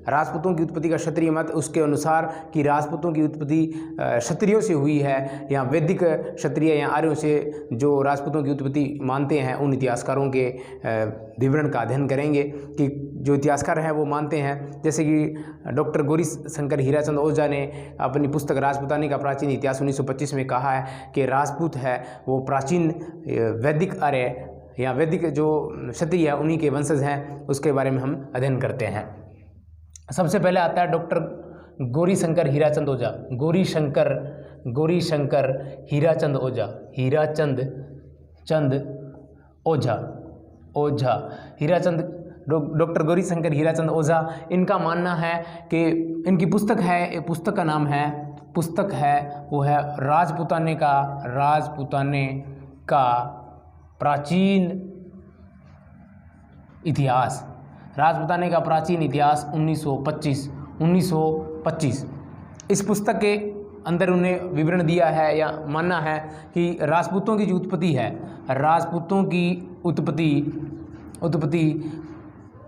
राजपूतों की उत्पत्ति का क्षत्रिय मत उसके अनुसार कि राजपूतों की उत्पत्ति क्षत्रियों से हुई है या वैदिक क्षत्रिय या आर्यों से, जो राजपूतों की उत्पत्ति मानते हैं उन इतिहासकारों के विवरण का अध्ययन करेंगे कि जो इतिहासकार हैं वो मानते हैं। जैसे कि डॉक्टर गौरी शंकर हीराचंद ओझा ने अपनी पुस्तक राजपूतानी का प्राचीन इतिहास 1925 में कहा है कि राजपूत है वो प्राचीन वैदिक आर्य या वैदिक जो क्षत्रिय है उन्हीं के वंशज हैं, उसके बारे में हम अध्ययन करते हैं। सबसे पहले आता है डॉक्टर गौरी शंकर हीराचंद ओझा। गौरी शंकर हीराचंद ओझा हीराचंद डॉक्टर गौरी शंकर हीराचंद ओझा, इनका मानना है कि इनकी पुस्तक का नाम है वो है राजपूताने का प्राचीन इतिहास। राजपूताने का प्राचीन इतिहास 1925। इस पुस्तक के अंदर उन्हें विवरण दिया है या मानना है कि राजपूतों की जो उत्पत्ति है, राजपूतों की उत्पत्ति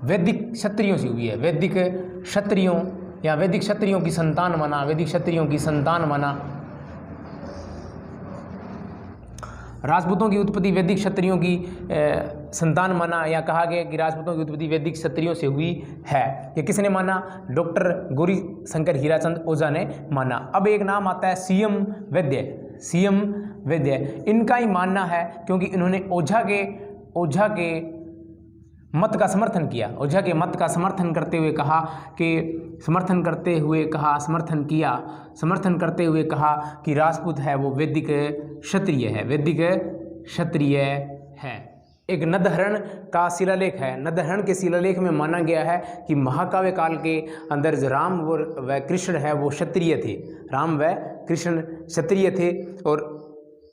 वैदिक क्षत्रियों से हुई है। वैदिक क्षत्रियों की संतान माना राजपूतों की उत्पत्ति वैदिक क्षत्रियों की संतान माना, या कहा गया कि राजपूतों की उत्पत्ति वैदिक क्षत्रियों से हुई है। ये किसने माना? डॉक्टर गौरी शंकर हीराचंद ओझा ने माना। अब एक नाम आता है सीएम वैद्य। इनका ही मानना है क्योंकि इन्होंने ओझा के मत का समर्थन किया। ओझा के मत का समर्थन करते हुए कहा कि राजपूत है वो वैदिक क्षत्रिय है। एक नदहरण का शिलालेख है। नदहरण के शिलालेख में माना गया है कि महाकाव्य काल के अंदर राम व कृष्ण है वो क्षत्रिय थे, और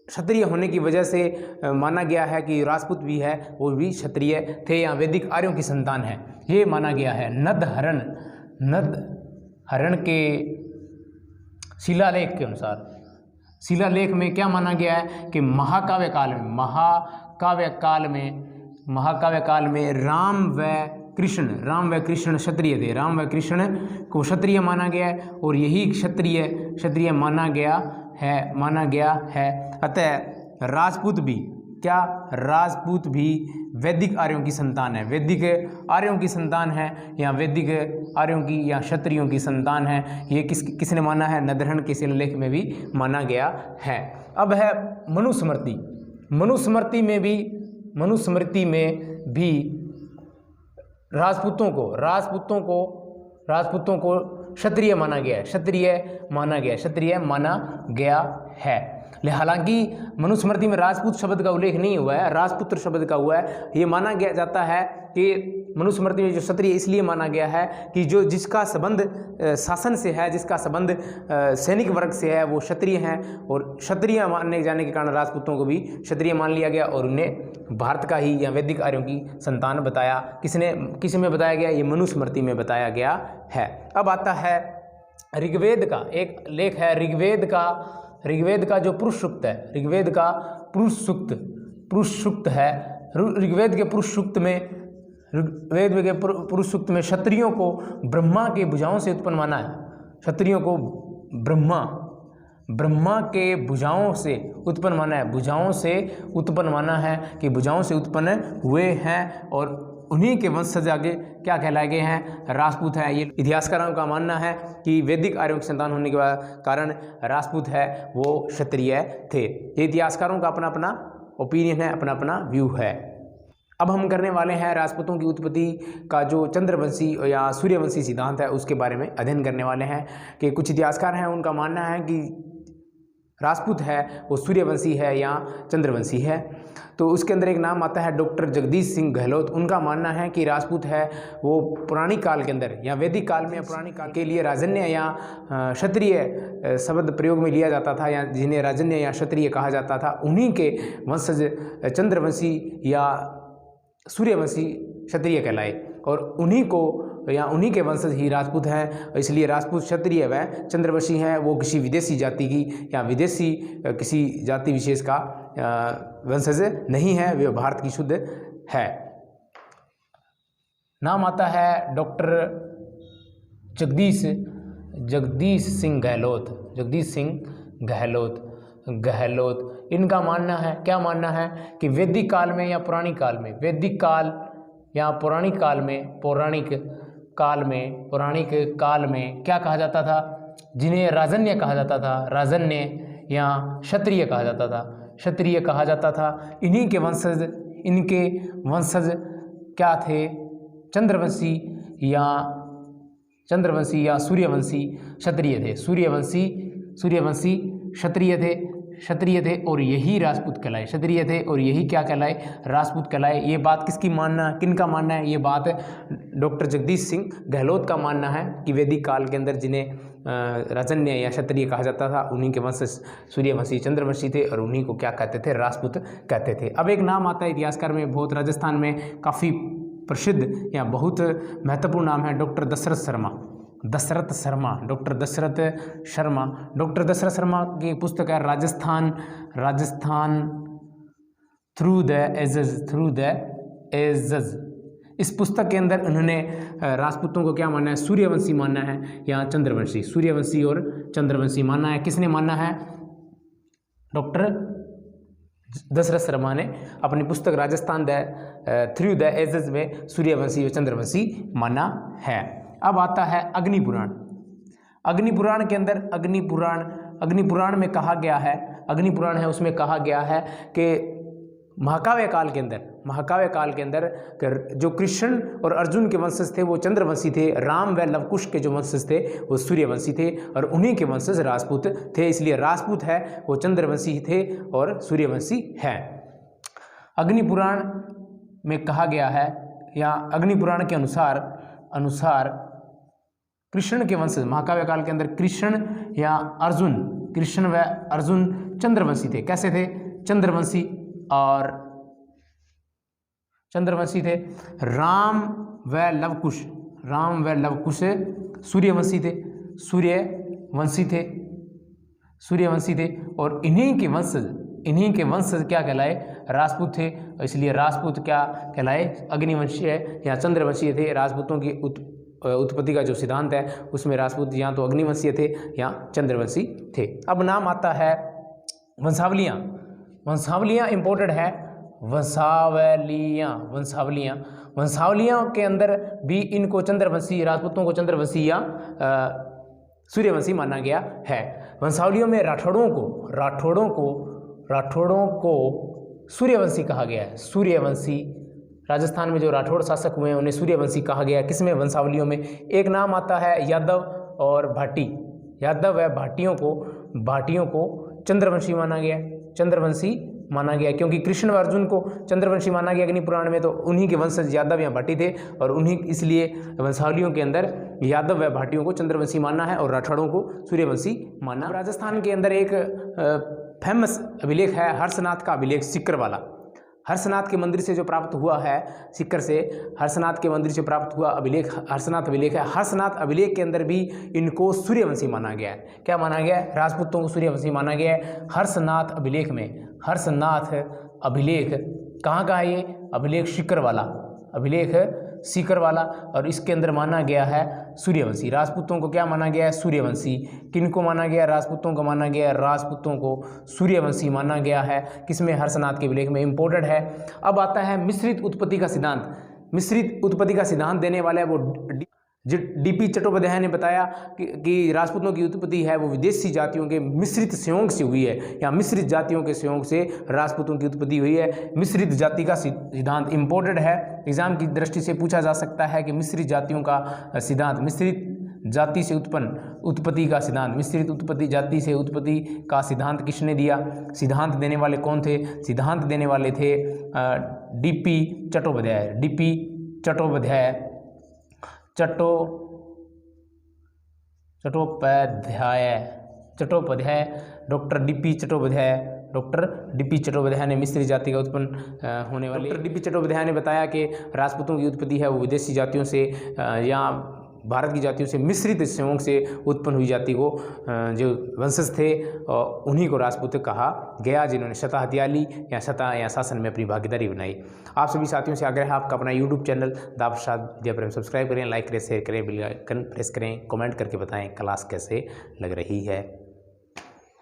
क्षत्रिय होने की वजह से माना गया है कि राजपूत भी है वो भी क्षत्रिय थे या वैदिक आर्यों की संतान है, ये माना गया है। नदहरण के शिलालेख के अनुसार, शिलालेख में क्या माना गया है कि महाकाव्य काल में राम व कृष्ण क्षत्रिय थे। राम व कृष्ण को क्षत्रिय माना गया है और यही क्षत्रिय माना गया है। अतः राजपूत भी वैदिक आर्यों की संतान है। वैदिक आर्यों की संतान है या वैदिक आर्यों की या क्षत्रियों की संतान है, ये किसने माना है? नदहरण के शिलालेख में भी माना गया है। अब है मनुस्मृति। मनुस्मृति में भी राजपूतों को क्षत्रिय माना गया है। हालांकि मनुस्मृति में राजपूत शब्द का उल्लेख नहीं हुआ है, राजपुत्र शब्द का हुआ है। ये माना गया जाता है कि मनुस्मृति में जो क्षत्रिय इसलिए माना गया है कि जिसका संबंध शासन से है, जिसका संबंध सैनिक वर्ग से है वो क्षत्रिय हैं, और क्षत्रिय मानने जाने के कारण राजपूतों को भी क्षत्रिय मान लिया गया और उन्हें भारत का ही या वैदिक आर्यों की संतान बताया। किस में बताया गया? ये मनुस्मृति में बताया गया है। अब आता है ऋग्वेद का एक लेख है। ऋग्वेद का जो पुरुष सूक्त है, ऋग्वेद के पुरुष सूक्त में क्षत्रियों को ब्रह्मा के भुजाओं से उत्पन्न माना है। क्षत्रियों को ब्रह्मा के भुजाओं से उत्पन्न माना है कि भुजाओं से उत्पन्न हुए हैं, और उन्हीं के वंशज आगे क्या कहलाए गए हैं? राजपूत हैं। ये इतिहासकारों का मानना है कि वैदिक आर्यों की संतान होने के कारण राजपूत है वो क्षत्रिय थे। ये इतिहासकारों का अपना अपना ओपिनियन है, अपना अपना व्यू है। अब हम करने वाले हैं राजपूतों की उत्पत्ति का जो चंद्रवंशी या सूर्यवंशी सिद्धांत है उसके बारे में अध्ययन करने वाले हैं। कि कुछ इतिहासकार हैं उनका मानना है कि राजपूत है वो सूर्यवंशी है या चंद्रवंशी है। तो उसके अंदर एक नाम आता है डॉक्टर जगदीश सिंह गहलोत। उनका मानना है कि राजपूत है वो पुरानी काल के अंदर या वैदिक काल में पुरानी काल के लिए राजन्य या क्षत्रिय शब्द प्रयोग में लिया जाता था, या जिन्हें राजन्य या क्षत्रिय कहा जाता था, उन्हीं के वंशज चंद्रवंशी या सूर्यवंशी क्षत्रिय कहलाए, और उन्हीं के वंशज ही राजपूत हैं। इसलिए राजपूत क्षत्रिय व चंद्रवंशी हैं वो किसी विदेशी जाति की या विदेशी किसी जाति विशेष का वंशज नहीं है, वे भारत की शुद्ध है। नाम आता है डॉक्टर जगदीश सिंह गहलोत इनका मानना है, क्या मानना है कि वैदिक काल में या पौराणिक काल में, वैदिक काल या पौराणिक काल में क्या कहा जाता था, जिन्हें राजन्य कहा जाता था, राजन्य या क्षत्रिय कहा जाता था। इनके वंशज क्या थे, चंद्रवंशी या सूर्यवंशी क्षत्रिय थे और यही राजपूत कहलाए, राजपूत कहलाए। ये बात किनका मानना है? ये बात डॉक्टर जगदीश सिंह गहलोत का मानना है कि वैदिक काल के अंदर जिन्हें राजन्य या क्षत्रिय कहा जाता था, उन्हीं के वंशज सूर्यवंशी चंद्रवंशी थे और उन्हीं को क्या कहते थे, राजपूत कहते थे। अब एक नाम आता है इतिहासकार में बहुत, राजस्थान में काफ़ी प्रसिद्ध या बहुत महत्वपूर्ण नाम है डॉक्टर दशरथ शर्मा की पुस्तक है राजस्थान थ्रू द एजेस। इस पुस्तक के अंदर उन्होंने राजपूतों को क्या मानना है, सूर्यवंशी मानना है या चंद्रवंशी, सूर्यवंशी और चंद्रवंशी मानना है। किसने मानना है? डॉक्टर दशरथ शर्मा ने अपनी पुस्तक राजस्थान थ्रू द एजेस में सूर्यवंशी और चंद्रवंशी माना है। अब आता है अग्निपुराण के अंदर अग्निपुराण में कहा गया है, अग्निपुराण है उसमें कहा गया है कि महाकाव्य काल के अंदर जो कृष्ण और अर्जुन के वंशज थे वो चंद्रवंशी थे, राम व लवकुश के जो वंशज थे वो सूर्यवंशी थे और उन्हीं के वंशज राजपूत थे। इसलिए राजपूत है वो चंद्रवंशी थे और सूर्यवंशी है। अग्निपुराण में कहा गया है या अग्निपुराण के अनुसार कृष्ण के वंशज महाकाव्य काल के अंदर कृष्ण व अर्जुन चंद्रवंशी थे। कैसे थे? चंद्रवंशी थे। राम व लवकुश सूर्यवंशी थे और इन्हीं के वंशज क्या कहलाए, राजपूत थे। इसलिए राजपूत क्या कहलाए, अग्निवंशीय या चंद्रवंशीय थे। राजपूतों की उत्पत्ति का जो सिद्धांत है उसमें राजपूत या तो अग्निवंशीय थे या चंद्रवंशी थे। अब नाम आता है वंशावलियाँ इंपोर्टेड है। वंशावलियाँ के अंदर भी इनको चंद्रवंशी, राजपूतों को चंद्रवंशी या सूर्यवंशी माना गया है। वंशावलियों में राठौड़ों को सूर्यवंशी कहा गया है। सूर्यवंशी, राजस्थान में जो राठौड़ शासक हुए हैं उन्हें सूर्यवंशी कहा गया है। किसमें? वंशावलियों में। एक नाम आता है यादव और भाटी। यादव व भाटियों को चंद्रवंशी माना गया क्योंकि कृष्ण व अर्जुन को चंद्रवंशी माना गया अग्नि पुराण में, तो उन्हीं के वंशज यादव या भाटी थे और उन्हीं इसलिए वंशावलियों के अंदर यादव व भाटियों को चंद्रवंशी मानना है और राठौड़ों को सूर्यवंशी मानना। राजस्थान के अंदर एक फेमस अभिलेख है हर्षनाथ का अभिलेख, सिक्कर वाला। हर्षनाथ के मंदिर से जो प्राप्त हुआ है, सिक्कर से हर्षनाथ के मंदिर से प्राप्त हुआ अभिलेख हर्षनाथ अभिलेख है। हर्षनाथ अभिलेख के अंदर भी इनको सूर्यवंशी माना गया है। क्या माना गया है? राजपूतों को सूर्यवंशी माना गया है हर्षनाथ अभिलेख में। हर्षनाथ अभिलेख कहाँ का है? ये अभिलेख सीकर वाला और इसके अंदर माना गया है सूर्यवंशी। राजपूतों को क्या माना गया है? सूर्यवंशी। किनको माना गया? राजपूतों को माना गया। राजपूतों को सूर्यवंशी माना गया है। किसमें? हर्षनाथ के अभिलेख में। इंपोर्टेड है। अब आता है मिश्रित उत्पत्ति का सिद्धांत। मिश्रित उत्पत्ति का सिद्धांत देने वाला है वो डीपी चट्टोपाध्याय ने बताया कि राजपूतों की उत्पत्ति है वो विदेशी जातियों के मिश्रित संयोग से हुई है या मिश्रित जातियों के संयोग से राजपूतों की उत्पत्ति हुई है। मिश्रित जाति का सिद्धांत इंपोर्टेड है, एग्जाम की दृष्टि से पूछा जा सकता है कि मिश्रित जातियों का सिद्धांत, मिश्रित जाति से उत्पत्ति का सिद्धांत, मिश्रित उत्पत्ति जाति से उत्पत्ति का सिद्धांत किसने दिया? सिद्धांत देने वाले कौन थे? सिद्धांत देने वाले थे DP Chattopadhyay doctor DP Chattopadhyay ने मिश्रित जाति का उत्पन्न होने वाली। डॉक्टर डीपी चट्टोपाध्याय ने बताया कि राजपूतों की उत्पत्ति है वो विदेशी जातियों से या भारत की जातियों से मिश्रित संयोग से उत्पन्न हुई जाति को जो वंशज थे उन्हीं को राजपूत कहा गया, जिन्होंने सत्ता हथियाली या सत्ता या शासन में अपनी भागीदारी बनाई। आप सभी साथियों से आग्रह है, आपका अपना यूट्यूब चैनल दा प्रसाद विद्याप्रेम सब्सक्राइब करें, लाइक करें, शेयर करें, बेल आइकन प्रेस करें, कमेंट करके बताएं क्लास कैसे लग रही है।